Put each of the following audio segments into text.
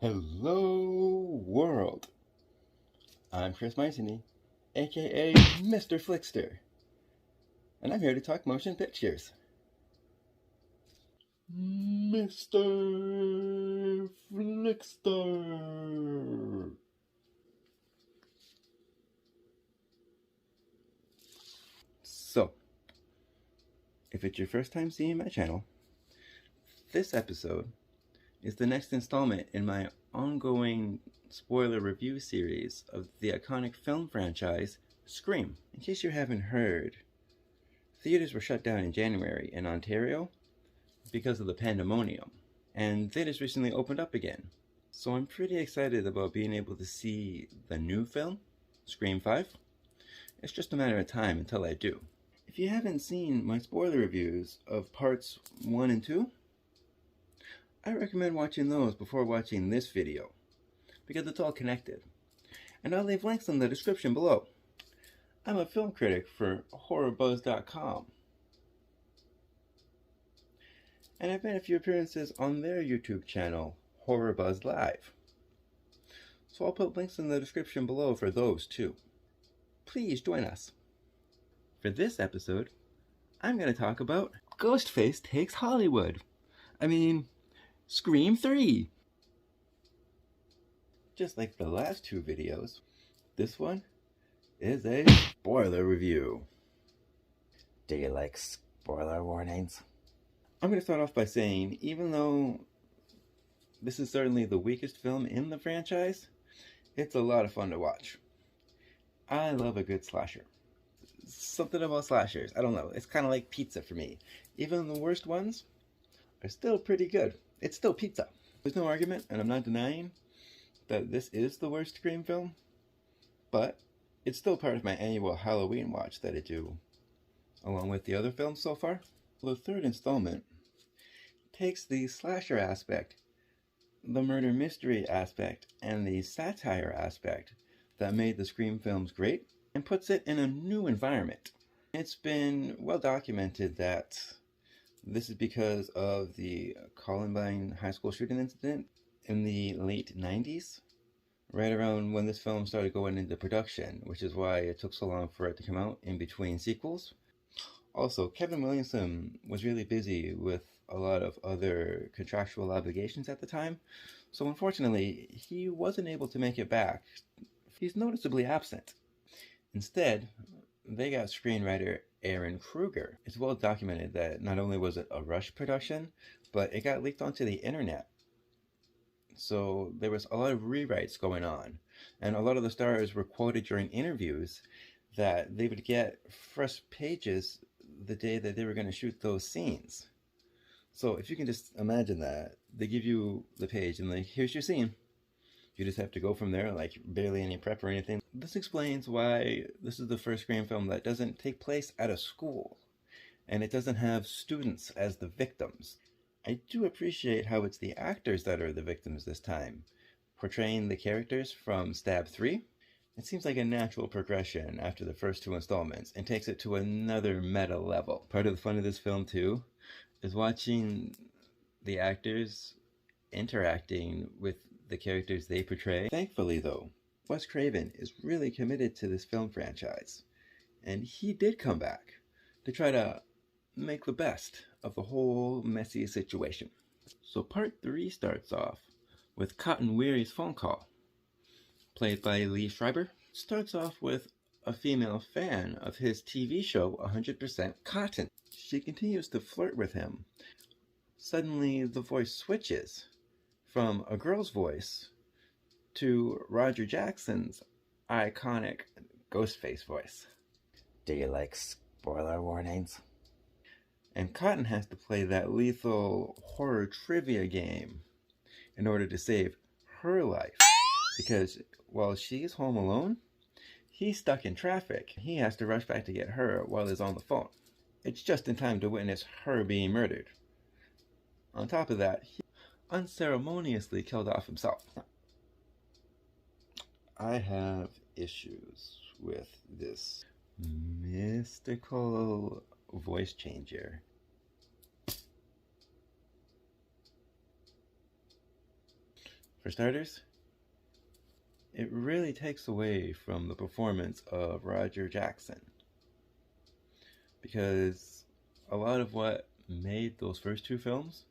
Hello world, I'm Chris Myceny, aka Mr. FLIXTER, and I'm here to talk motion pictures. Mr. FLIXTER! So, if it's your first time seeing my channel, this episode is the next installment in my ongoing spoiler review series of the iconic film franchise, Scream. In case you haven't heard, theaters were shut down in January in Ontario because of the pandemonium, and theaters recently opened up again. So I'm pretty excited about being able to see the new film, Scream 5. It's just a matter of time until I do. If you haven't seen my spoiler reviews of parts 1 and 2, I recommend watching those before watching this video, because it's all connected. And I'll leave links in the description below. I'm a film critic for HorrorBuzz.com. And I've made a few appearances on their YouTube channel, HorrorBuzz Live. So I'll put links in the description below for those too. Please join us. For this episode, I'm going to talk about Ghostface Takes Hollywood. Scream 3! Just like the last two videos, this one is a spoiler review. Do you like spoiler warnings? I'm going to start off by saying, even though this is certainly the weakest film in the franchise, it's a lot of fun to watch. I love a good slasher. Something about slashers, I don't know, it's kind of like pizza for me. Even the worst ones are still pretty good. It's still pizza. There's no argument, and I'm not denying that this is the worst Scream film, but it's still part of my annual Halloween watch that I do, along with the other films so far. The third installment takes the slasher aspect, the murder mystery aspect, and the satire aspect that made the Scream films great, and puts it in a new environment. It's been well documented that this is because of the Columbine high school shooting incident in the late 90s, right around when this film started going into production, which is why it took so long for it to come out in between sequels. Also, Kevin Williamson was really busy with a lot of other contractual obligations at the time, so unfortunately, he wasn't able to make it back. He's noticeably absent. Instead, they got screenwriter Aaron Kruger. It's well documented that not only was it a rush production, but it got leaked onto the internet. So there was a lot of rewrites going on, and a lot of the stars were quoted during interviews that they would get fresh pages the day that they were going to shoot those scenes. So if you can just imagine that, they give you the page and like, here's your scene. You just have to go from there, like barely any prep or anything. This explains why this is the first Scream film that doesn't take place at a school, and it doesn't have students as the victims. I do appreciate how it's the actors that are the victims this time, portraying the characters from Stab 3. It seems like a natural progression after the first two installments, and takes it to another meta level. Part of the fun of this film too is watching the actors interacting with the characters they portray. Thankfully though, Wes Craven is really committed to this film franchise, and he did come back to try to make the best of the whole messy situation. So part 3 starts off with Cotton Weary's phone call, played by Lee Schreiber. Starts off with a female fan of his TV show 100% Cotton. She continues to flirt with him. Suddenly the voice switches from a girl's voice to Roger Jackson's iconic Ghostface voice. Do you like spoiler warnings? And Cotton has to play that lethal horror trivia game in order to save her life, because while she's home alone, he's stuck in traffic. He has to rush back to get her while he's on the phone. It's just in time to witness her being murdered. On top of that, he unceremoniously killed off himself. I have issues with this mystical voice changer. For starters, it really takes away from the performance of Roger Jackson, because a lot of what made those first two films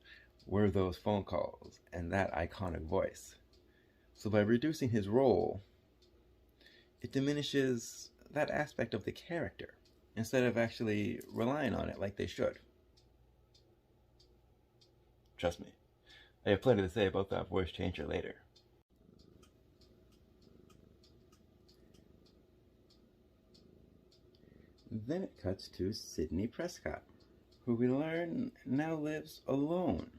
were those phone calls and that iconic voice. So by reducing his role, it diminishes that aspect of the character instead of actually relying on it like they should. Trust me, I have plenty to say about that voice changer later. Then it cuts to Sidney Prescott, who we learn now lives alone,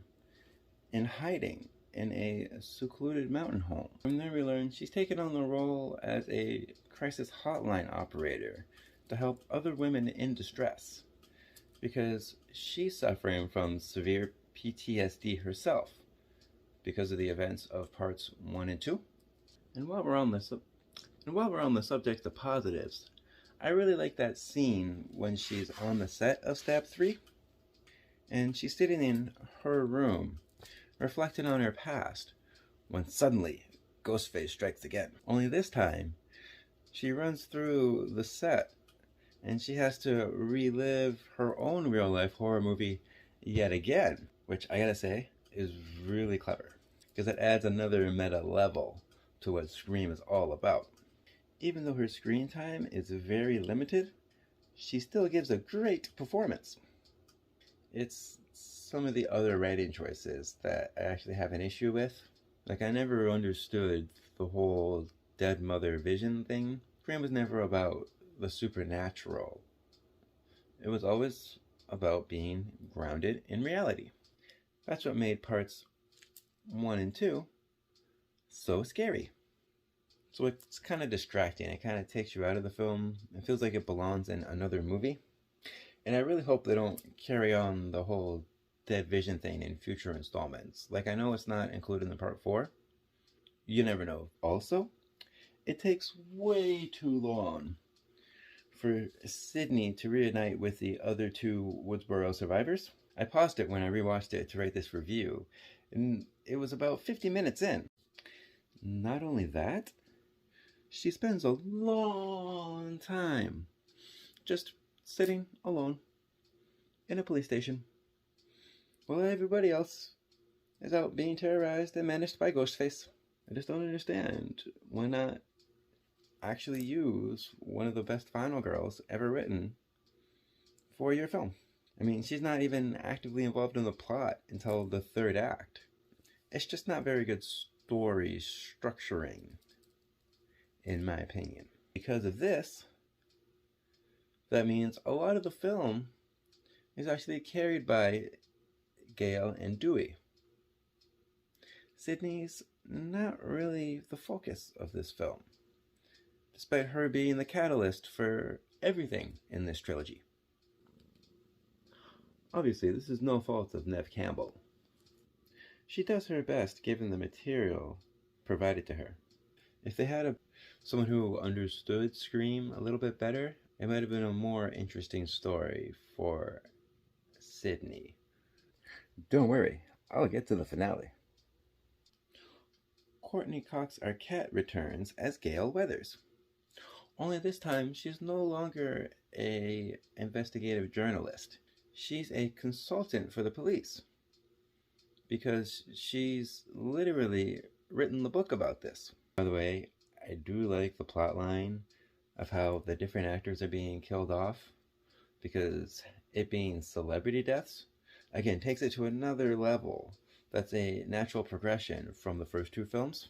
in hiding in a secluded mountain home. From there we learn she's taken on the role as a crisis hotline operator to help other women in distress, because she's suffering from severe PTSD herself because of the events of parts 1 and 2. And while we're on the subject of positives, I really like that scene when she's on the set of Stab 3 and she's sitting in her room reflecting on her past when suddenly Ghostface strikes again. Only this time she runs through the set and she has to relive her own real life horror movie yet again, which I gotta say is really clever because it adds another meta level to what Scream is all about. Even though her screen time is very limited, she still gives a great performance. It's some of the other writing choices that I actually have an issue with. Like, I never understood the whole dead mother vision thing. Scream was never about the supernatural. It was always about being grounded in reality. That's what made parts 1 and 2 so scary. So it's kind of distracting. It kind of takes you out of the film. It feels like it belongs in another movie. And I really hope they don't carry on the whole dead vision thing in future installments. Like, I know it's not included in part 4. You never know. Also, it takes way too long for Sidney to reunite with the other two Woodsboro survivors. I paused it when I rewatched it to write this review, and it was about 50 minutes in. Not only that, she spends a long time just sitting alone in a police station while everybody else is out being terrorized and menaced by Ghostface. I just don't understand. Why not actually use one of the best final girls ever written for your film? I mean, she's not even actively involved in the plot until the 3rd act. It's just not very good story structuring, in my opinion. Because of this, that means a lot of the film is actually carried by Gale and Dewey. Sidney's not really the focus of this film, despite her being the catalyst for everything in this trilogy. Obviously, this is no fault of Neve Campbell. She does her best given the material provided to her. If they had someone who understood Scream a little bit better, it might have been a more interesting story for Sidney. Don't worry, I'll get to the finale. Courtney Cox Arquette returns as Gale Weathers. Only this time, she's no longer an investigative journalist. She's a consultant for the police, because she's literally written the book about this. By the way, I do like the plot line of how the different actors are being killed off, because it being celebrity deaths, again, takes it to another level. That's a natural progression from the first two films.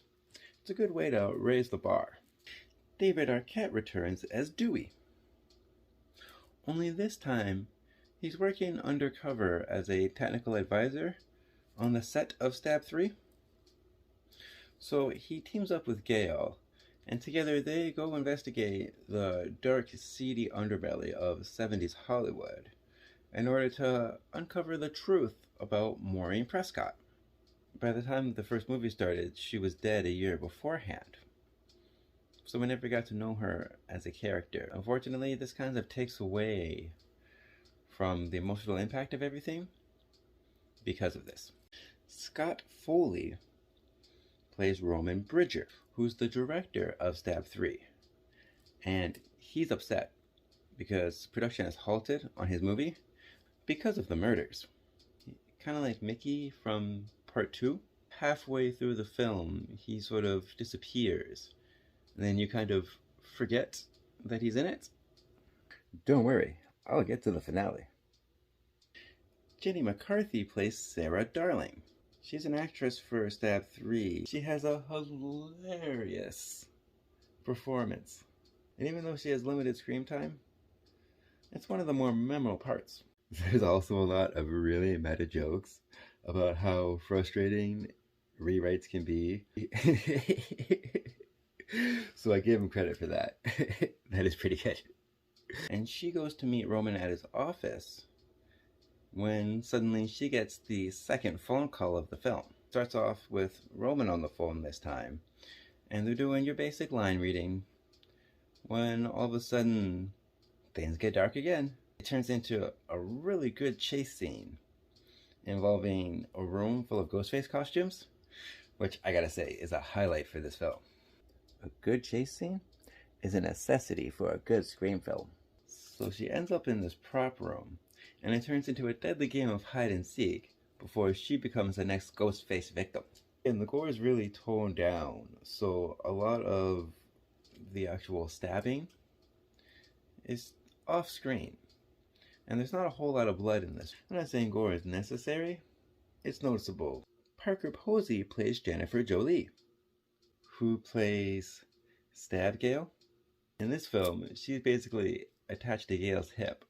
It's a good way to raise the bar. David Arquette returns as Dewey. Only this time, he's working undercover as a technical advisor on the set of Stab 3. So he teams up with Gale, and together they go investigate the dark, seedy underbelly of 70s Hollywood in order to uncover the truth about Maureen Prescott. By the time the first movie started, she was dead a year beforehand, so we never got to know her as a character. Unfortunately, this kind of takes away from the emotional impact of everything because of this. Scott Foley plays Roman Bridger, who's the director of Stab 3. And he's upset because production has halted on his movie because of the murders. Kind of like Mickey from Part 2. Halfway through the film, he sort of disappears. And then you kind of forget that he's in it. Don't worry, I'll get to the finale. Jenny McCarthy plays Sarah Darling. She's an actress for Stab 3. She has a hilarious performance. And even though she has limited screen time, it's one of the more memorable parts. There's also a lot of really meta jokes about how frustrating rewrites can be. So I give him credit for that. That is pretty good. And she goes to meet Roman at his office when suddenly she gets the second phone call of the film. Starts off with Roman on the phone this time, and they're doing your basic line reading, when all of a sudden things get dark again. It turns into a really good chase scene involving a room full of Ghostface costumes, which I gotta say is a highlight for this film. A good chase scene is a necessity for a good Scream film. So she ends up in this prop room, and it turns into a deadly game of hide and seek before she becomes the next Ghostface victim. And the gore is really toned down, so a lot of the actual stabbing is off screen. And there's not a whole lot of blood in this. I'm not saying gore is necessary, it's noticeable. Parker Posey plays Jennifer Jolie, who plays Stab Gale. In this film, she's basically attached to Gale's hip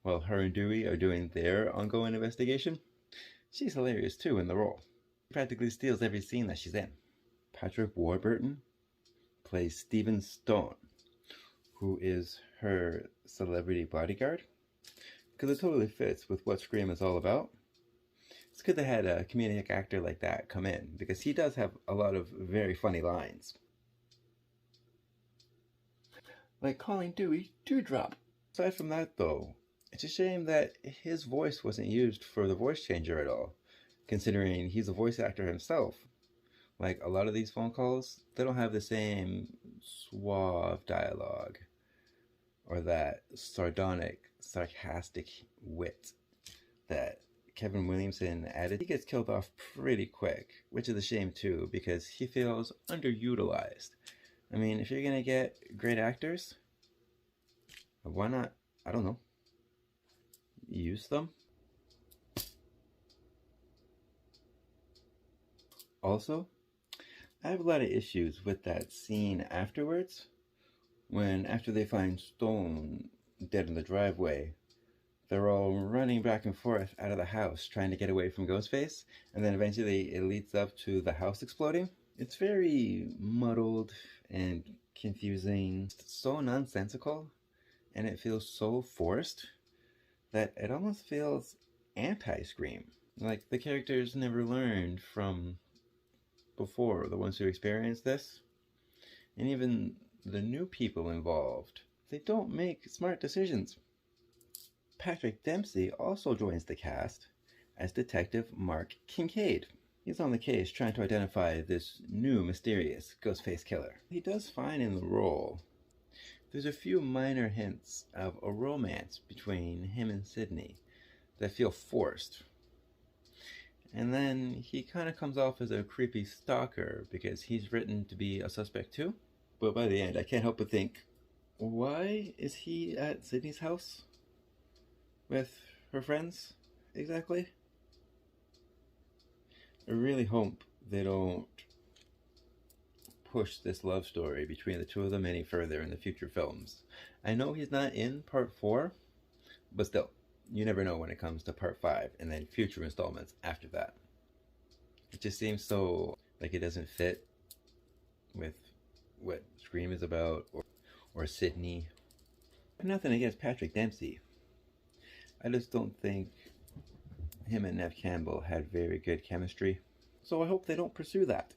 while her and Dewey are doing their ongoing investigation. She's hilarious too in the role. She practically steals every scene that she's in. Patrick Warburton plays Stephen Stone, who is her celebrity bodyguard, because it totally fits with what Scream is all about. It's good they had a comedic actor like that come in, because he does have a lot of very funny lines. Like calling Dewey Dewdrop. Aside from that though, it's a shame that his voice wasn't used for the voice changer at all, considering he's a voice actor himself. Like a lot of these phone calls, they don't have the same suave dialogue or that sardonic, sarcastic wit that Kevin Williamson added. He gets killed off pretty quick, which is a shame too, because he feels underutilized. I mean, if you're gonna get great actors, why not, I don't know, use them? Also, I have a lot of issues with that scene afterwards, when after they find Stone dead in the driveway, they're all running back and forth out of the house trying to get away from Ghostface, and then eventually it leads up to the house exploding. It's very muddled and confusing. It's so nonsensical, and it feels so forced that it almost feels anti-Scream. Like the characters never learned from before, the ones who experienced this. And even the new people involved, they don't make smart decisions. Patrick Dempsey also joins the cast as Detective Mark Kincaid. He's on the case trying to identify this new mysterious Ghostface killer. He does fine in the role. There's a few minor hints of a romance between him and Sydney that feel forced. And then he kind of comes off as a creepy stalker because he's written to be a suspect too. But by the end, I can't help but think, why is he at Sydney's house with her friends exactly? I really hope they don't push this love story between the two of them any further in the future films. I know he's not in part 4, but still, you never know when it comes to part 5 and then future installments after that. It just seems so like it doesn't fit with what Scream is about, or Sydney. Nothing against Patrick Dempsey. I just don't think him and Neve Campbell had very good chemistry, so I hope they don't pursue that.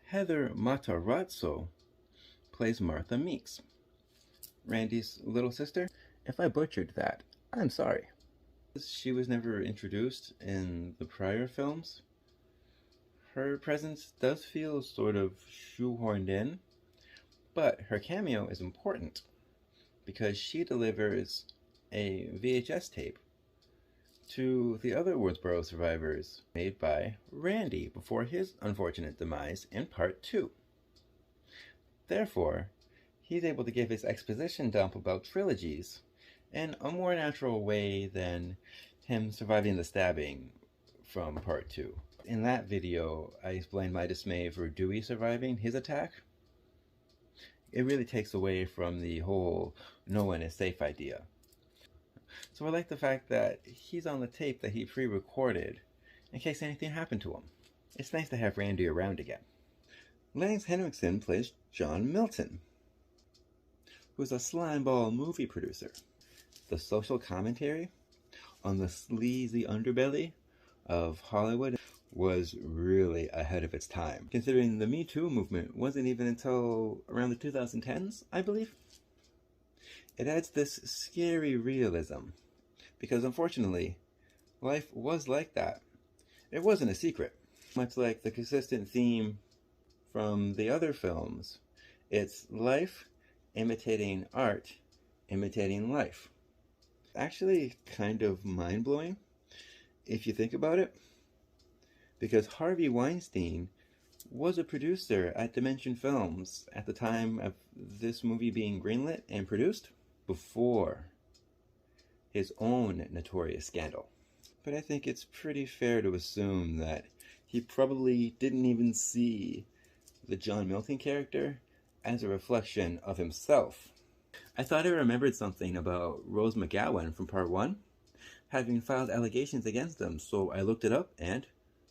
Heather Matarazzo plays Martha Meeks, Randy's little sister. If I butchered that, I'm sorry. She was never introduced in the prior films. Her presence does feel sort of shoehorned in, but her cameo is important because she delivers a VHS tape to the other Woodsboro survivors made by Randy before his unfortunate demise in Part 2. Therefore, he's able to give his exposition dump about trilogies in a more natural way than him surviving the stabbing from Part 2. In that video, I explained my dismay for Dewey surviving his attack. It really takes away from the whole no one is safe idea. So I like the fact that he's on the tape that he pre-recorded in case anything happened to him. It's nice to have Randy around again. Lance Henriksen plays John Milton, who's a slimeball movie producer. The social commentary on the sleazy underbelly of Hollywood was really ahead of its time, considering the Me Too movement wasn't even until around the 2010s, I believe. It adds this scary realism, because unfortunately, life was like that. It wasn't a secret. Much like the consistent theme from the other films, it's life imitating art, imitating life. Actually kind of mind-blowing if you think about it, because Harvey Weinstein was a producer at Dimension Films at the time of this movie being greenlit and produced, before his own notorious scandal. But I think it's pretty fair to assume that he probably didn't even see the John Milton character as a reflection of himself. I thought I remembered something about Rose McGowan from Part 1 having filed allegations against him, so I looked it up, and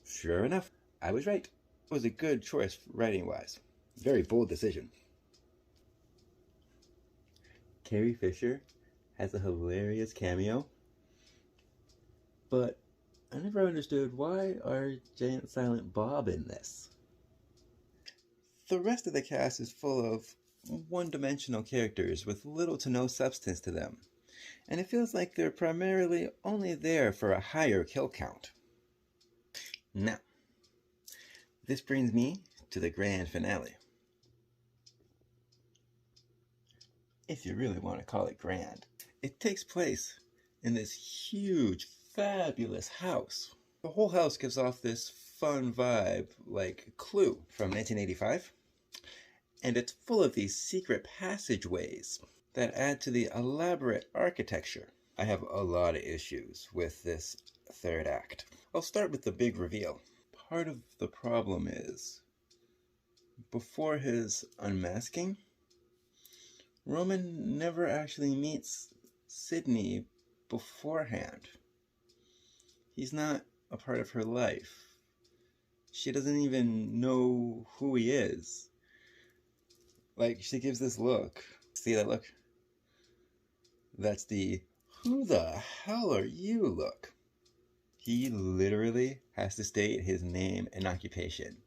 sure enough, I was right. It was a good choice writing-wise. Very bold decision. Carrie Fisher has a hilarious cameo, but I never understood why are Giant Silent Bob in this. The rest of the cast is full of one-dimensional characters with little to no substance to them, and it feels like they're primarily only there for a higher kill count. Now, this brings me to the grand finale. If you really want to call it grand. It takes place in this huge, fabulous house. The whole house gives off this fun vibe like Clue from 1985. And it's full of these secret passageways that add to the elaborate architecture. I have a lot of issues with this third act. I'll start with the big reveal. Part of the problem is, before his unmasking, Roman never actually meets Sydney beforehand. He's not a part of her life. She doesn't even know who he is. Like, she gives this look. See that look? That's the, who the hell are you look. He literally has to state his name and occupation,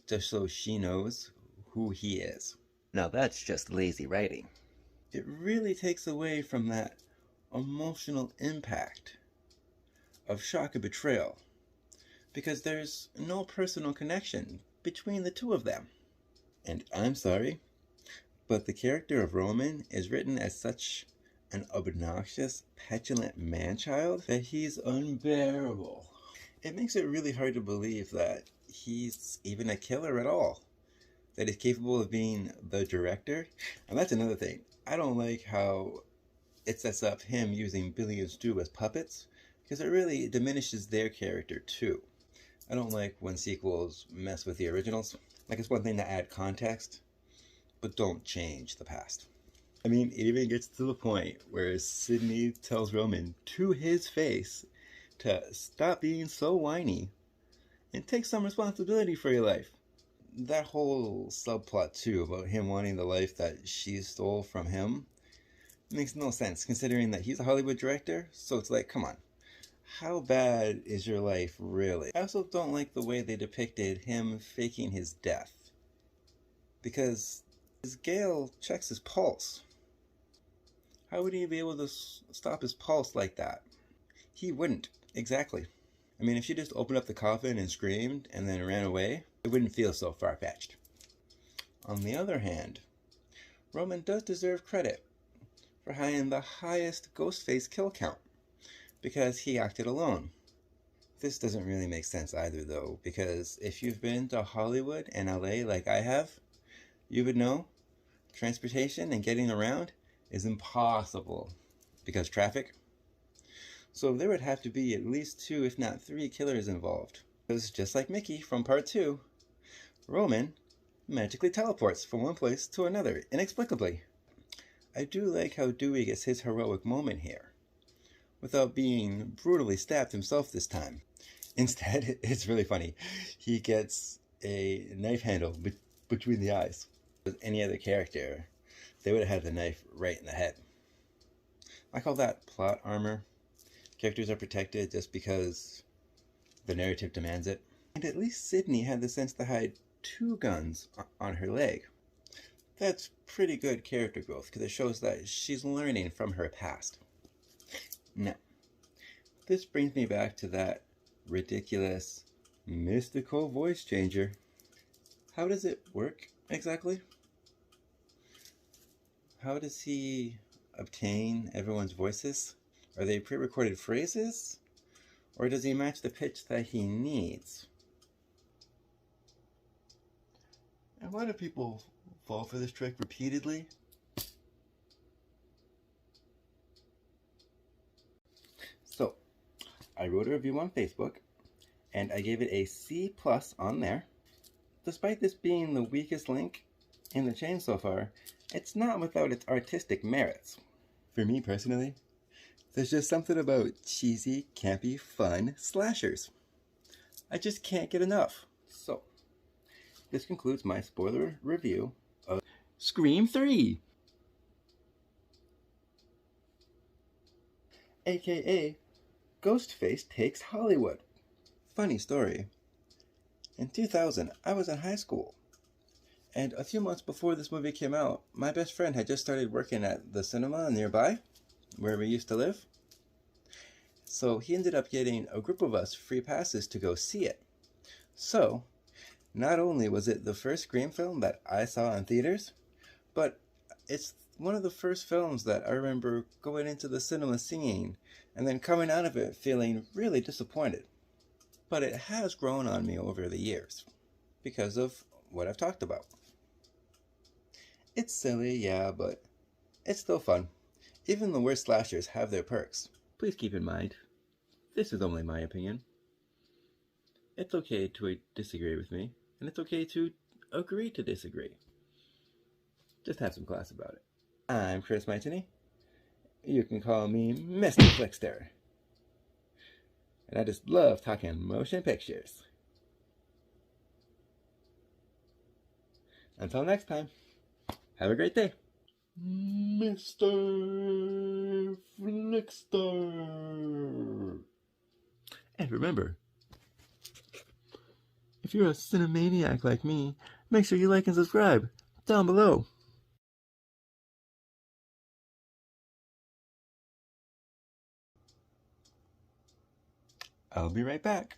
just so she knows who he is. Now that's just lazy writing. It really takes away from that emotional impact of shock and betrayal, because there's no personal connection between the two of them. And I'm sorry, but the character of Roman is written as such an obnoxious, petulant man-child that he's unbearable. It makes it really hard to believe that he's even a killer at all, that he's capable of being the director. And that's another thing. I don't like how it sets up him using Billy and Stu as puppets, because it really diminishes their character too. I don't like when sequels mess with the originals. Like, it's one thing to add context, but don't change the past. I mean, it even gets to the point where Sydney tells Roman to his face to stop being so whiny and take some responsibility for your life. That whole subplot too about him wanting the life that she stole from him makes no sense, considering that he's a Hollywood director. So it's like, come on, how bad is your life really? I also don't like the way they depicted him faking his death, because his Gale checks his pulse. How would he be able to stop his pulse like that? He wouldn't. Exactly. I mean, if she just opened up the coffin and screamed and then ran away, it wouldn't feel so far-fetched. On the other hand, Roman does deserve credit for having the highest Ghostface kill count, because he acted alone. This doesn't really make sense either, though, because if you've been to Hollywood and LA like I have, you would know transportation and getting around is impossible because traffic. So there would have to be at least 2, if not 3 killers involved. Because just like Mickey from part 2, Roman magically teleports from one place to another inexplicably. I do like how Dewey gets his heroic moment here, without being brutally stabbed himself this time. Instead, it's really funny. He gets a knife handle between the eyes. With any other character, they would have had the knife right in the head. I call that plot armor. Characters are protected just because the narrative demands it. And at least Sydney had the sense to hide 2 guns on her leg. That's pretty good character growth, because it shows that she's learning from her past. Now, this brings me back to that ridiculous, mystical voice changer. How does it work exactly? How does he obtain everyone's voices? Are they pre-recorded phrases? Or does he match the pitch that he needs? And why do people fall for this trick repeatedly? So, I wrote a review on Facebook, and I gave it a C+ on there. Despite this being the weakest link in the chain so far, it's not without its artistic merits. For me personally, there's just something about cheesy, campy, fun slashers. I just can't get enough. So, this concludes my spoiler review of Scream 3, aka Ghostface Takes Hollywood. Funny story. In 2000, I was in high school, and a few months before this movie came out, my best friend had just started working at the cinema nearby, where we used to live. So he ended up getting a group of us free passes to go see it. So, not only was it the first Scream film that I saw in theaters, but it's one of the first films that I remember going into the cinema seeing, and then coming out of it feeling really disappointed. But it has grown on me over the years, because of what I've talked about. It's silly, yeah, but it's still fun. Even the worst slashers have their perks. Please keep in mind, this is only my opinion. It's okay to disagree with me, and it's okay to agree to disagree. Just have some class about it. I'm Chris Mytony. You can call me Mr. FLIXTER. And I just love talking motion pictures. Until next time, have a great day. Mr. FLIXTER. And remember, if you're a cinemaniac like me, make sure you like and subscribe down below. I'll be right back.